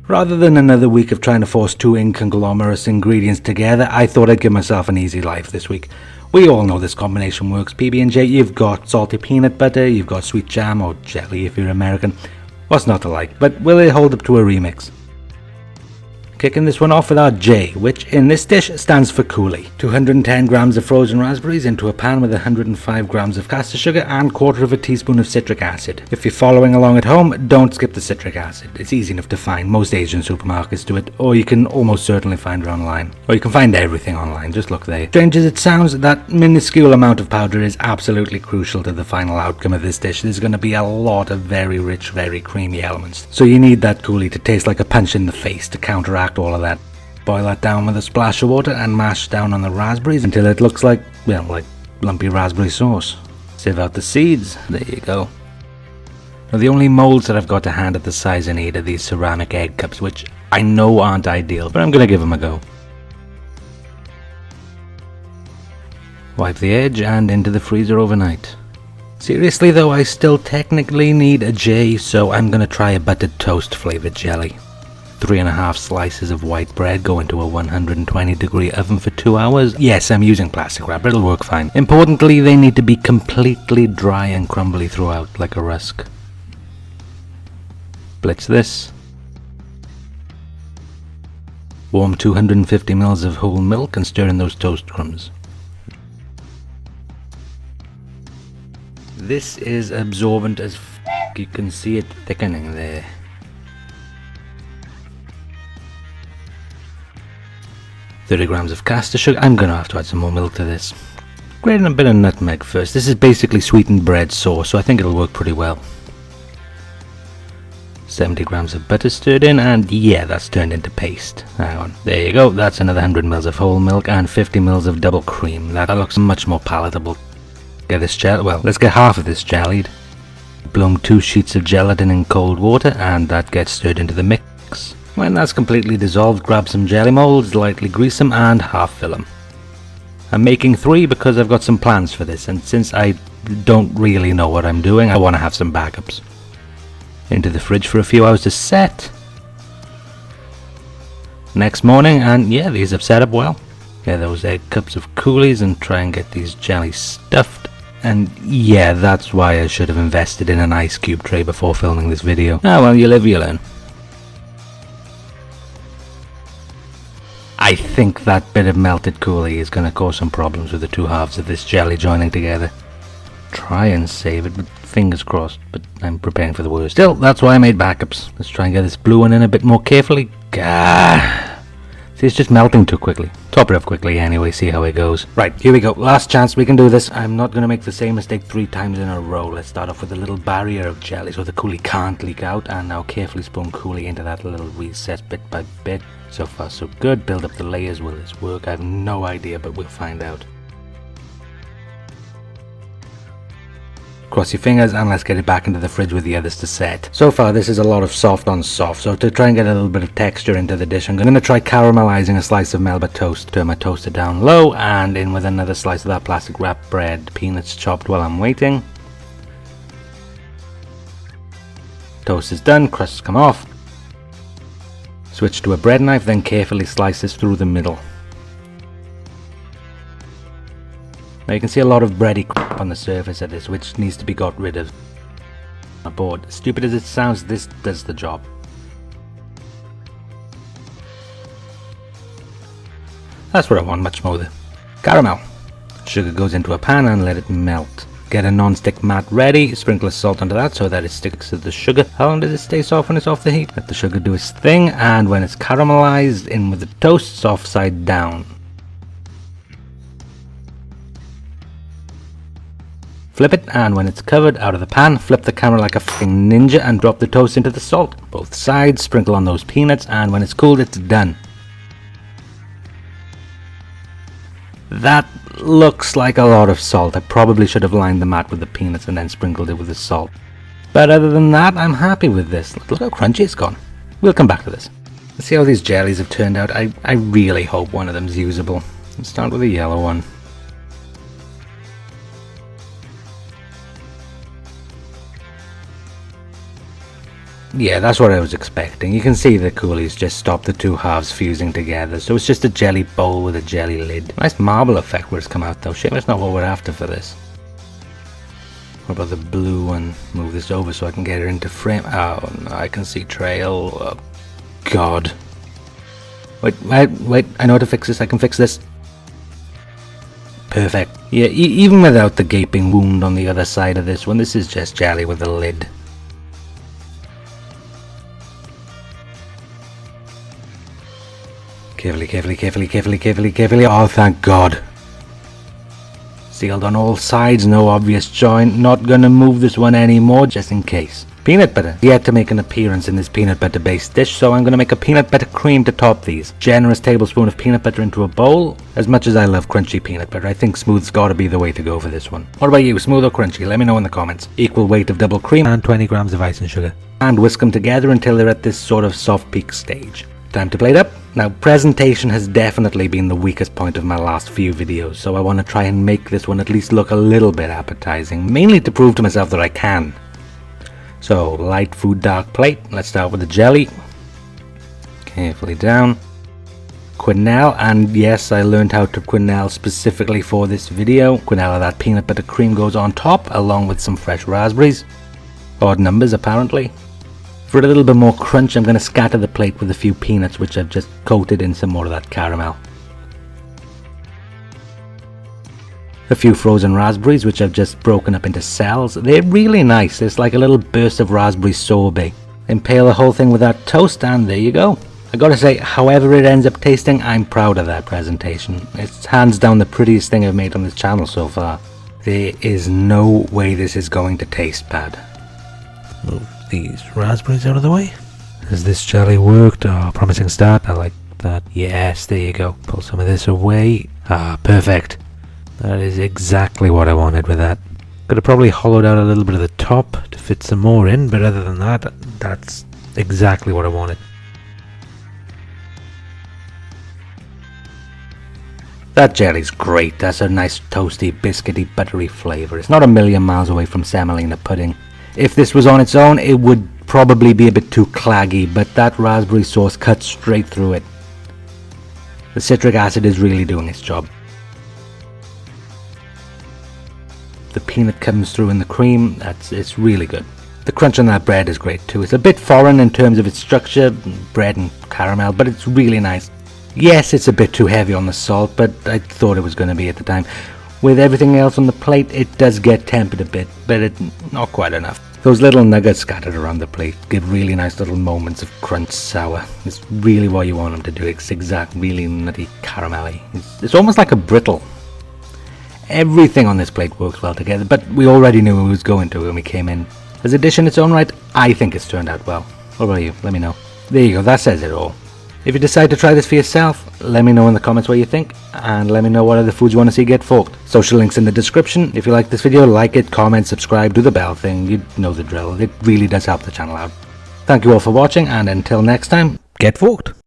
Rather than another week of trying to force two inconglomerous ingredients together, I thought I'd give myself an easy life this week. We all know this combination works. PB&J, you've got salty peanut butter, you've got sweet jam or jelly if you're American. What's not to like? But will it hold up to a remix? Kicking this one off with our J, which in this dish stands for coulis. 210 grams of frozen raspberries into a pan with 105 grams of caster sugar and 1/4 teaspoon of citric acid. If you're following along at home, don't skip the citric acid. It's easy enough to find. Most Asian supermarkets do it, or you can almost certainly find it online. Or you can find everything online, just look there. Strange as it sounds, that minuscule amount of powder is absolutely crucial to the final outcome of this dish. There's going to be a lot of very rich, very creamy elements. So you need that coulis to taste like a punch in the face to counteract all of that. Boil that down with a splash of water and mash down on the raspberries until it looks like, well, like lumpy raspberry sauce. Sieve out the seeds. There you go. Now the only molds that I've got to hand at the size I need are these ceramic egg cups, which I know aren't ideal, but I'm going to give them a go. Wipe the edge and into the freezer overnight. Seriously though, I still technically need a J, so I'm going to try a buttered toast flavoured jelly. 3½ slices of white bread go into a 120-degree oven for 2 hours. Yes, I'm using plastic wrap, it'll work fine. Importantly, they need to be completely dry and crumbly throughout, like a rusk. Blitz this. Warm 250 ml of whole milk and stir in those toast crumbs. This is absorbent as f***. You can see it thickening there. $30 grams of caster sugar. I'm going to have to add some more milk to this. Grate in a bit of nutmeg first. This is basically sweetened bread sauce, so I think it'll work pretty well. 70 grams of butter stirred in, and yeah, that's turned into paste. Hang on. There you go. That's another 100 ml of whole milk and 50 ml of double cream. That looks much more palatable. Get this well, let's get half of this jellied. Bloom 2 sheets of gelatin in cold water, and that gets stirred into the mix. When that's completely dissolved, grab some jelly molds, lightly grease them and half fill them. I'm making 3 because I've got some plans for this, and since I don't really know what I'm doing, I want to have some backups. Into the fridge for a few hours to set. Next morning, and yeah, these have set up well. Get those egg cups of coulis and try and get these jellies stuffed. And yeah, that's why I should have invested in an ice cube tray before filming this video. Ah well, you live, you learn. I think that bit of melted coulis is going to cause some problems with the two halves of this jelly joining together. Try and save it, but fingers crossed, but I'm preparing for the worst. Still, that's why I made backups. Let's try and get this blue one in a bit more carefully. Gah! See, it's just melting too quickly. Top it up quickly anyway, see how it goes. Right, here we go. Last chance, we can do this. I'm not going to make the same mistake 3 times in a row. Let's start off with a little barrier of jelly so the coulis can't leak out, and now carefully spoon coulis into that little recess bit by bit. So far so good. Build up the layers. Will this work? I have no idea, but we'll find out. Cross your fingers and let's get it back into the fridge with the others to set. So far this is a lot of soft on soft, so to try and get a little bit of texture into the dish, I'm going to try caramelizing a slice of Melba toast. Turn my toaster down low and in with another slice of that plastic wrap bread. Peanuts chopped while I'm waiting. Toast is done, crusts come off. Switch to a bread knife, then carefully slice this through the middle. Now you can see a lot of bready crap on the surface of this, which needs to be got rid of. Board. Stupid as it sounds, this does the job. That's what I want, much more. Caramel. Sugar goes into a pan and let it melt. Get a non-stick mat ready, sprinkle of salt onto that so that it sticks to the sugar. How long does it stay soft when it's off the heat? Let the sugar do its thing, and when it's caramelized, in with the toast, soft side down. Flip it, and when it's covered, out of the pan, flip the camera like a fucking ninja and drop the toast into the salt. Both sides, sprinkle on those peanuts, and when it's cooled, it's done. That looks like a lot of salt. I probably should have lined the mat with the peanuts and then sprinkled it with the salt. But other than that, I'm happy with this. Look how crunchy it's gone. We'll come back to this. Let's see how these jellies have turned out. I really hope one of them's usable. Let's start with the yellow one. Yeah, that's what I was expecting. You can see the coolies just stopped the two halves fusing together, so it's just a jelly bowl with a jelly lid. Nice marble effect where it's come out though. Shame it's not what we're after for this. What about the blue one? Move this over so I can get it into frame. Oh, no, I can see trail. Oh, God. Wait, I know how to fix this. I can fix this. Perfect. Yeah, even without the gaping wound on the other side of this one, this is just jelly with a lid. Carefully. Oh, thank God. Sealed on all sides, no obvious joint. Not gonna move this one anymore, just in case. Peanut butter. Yet to make an appearance in this peanut butter based dish, so I'm gonna make a peanut butter cream to top these. Generous tablespoon of peanut butter into a bowl. As much as I love crunchy peanut butter, I think smooth's gotta be the way to go for this one. What about you, smooth or crunchy? Let me know in the comments. Equal weight of double cream and 20 grams of icing sugar. And whisk them together until they're at this sort of soft peak stage. Time to plate up. Now, presentation has definitely been the weakest point of my last few videos, so I want to try and make this one at least look a little bit appetizing, mainly to prove to myself that I can. So, light food dark plate. Let's start with the jelly. Carefully down. Quenelle, and yes, I learned how to quenelle specifically for this video. Quenelle of that peanut butter cream goes on top, along with some fresh raspberries. Odd numbers, apparently. For a little bit more crunch, I'm going to scatter the plate with a few peanuts, which I've just coated in some more of that caramel. A few frozen raspberries, which I've just broken up into cells. They're really nice. It's like a little burst of raspberry sorbet. Impale the whole thing with that toast, and there you go. I gotta say, however it ends up tasting, I'm proud of that presentation. It's hands down the prettiest thing I've made on this channel so far. There is no way this is going to taste bad. Move these raspberries out of the way. Has this jelly worked? Oh, promising start. I like that. Yes, there you go. Pull some of this away. Ah, perfect. That is exactly what I wanted with that. Could have probably hollowed out a little bit of the top to fit some more in, but other than that, that's exactly what I wanted. That jelly's great. That's a nice toasty, biscuity, buttery flavour. It's not a million miles away from semolina pudding. If this was on its own, it would probably be a bit too claggy, but that raspberry sauce cuts straight through it. The citric acid is really doing its job. The peanut comes through in the cream. It's really good. The crunch on that bread is great too. It's a bit foreign in terms of its structure, bread and caramel, but it's really nice. Yes, it's a bit too heavy on the salt, but I thought it was going to be at the time. With everything else on the plate, it does get tempered a bit, but it's not quite enough. Those little nuggets scattered around the plate give really nice little moments of crunch sour. It's really what you want them to do. It's exact, really nutty, caramelly. It's almost like a brittle. Everything on this plate works well together, but we already knew it was going to when we came in. As a dish in its own right, I think it's turned out well. What about you? Let me know. There you go, that says it all. If you decide to try this for yourself, let me know in the comments what you think, and let me know what other foods you want to see get forked. Social links in the description. If you like this video, like it, comment, subscribe, do the bell thing. You know the drill. It really does help the channel out. Thank you all for watching, and until next time, get forked.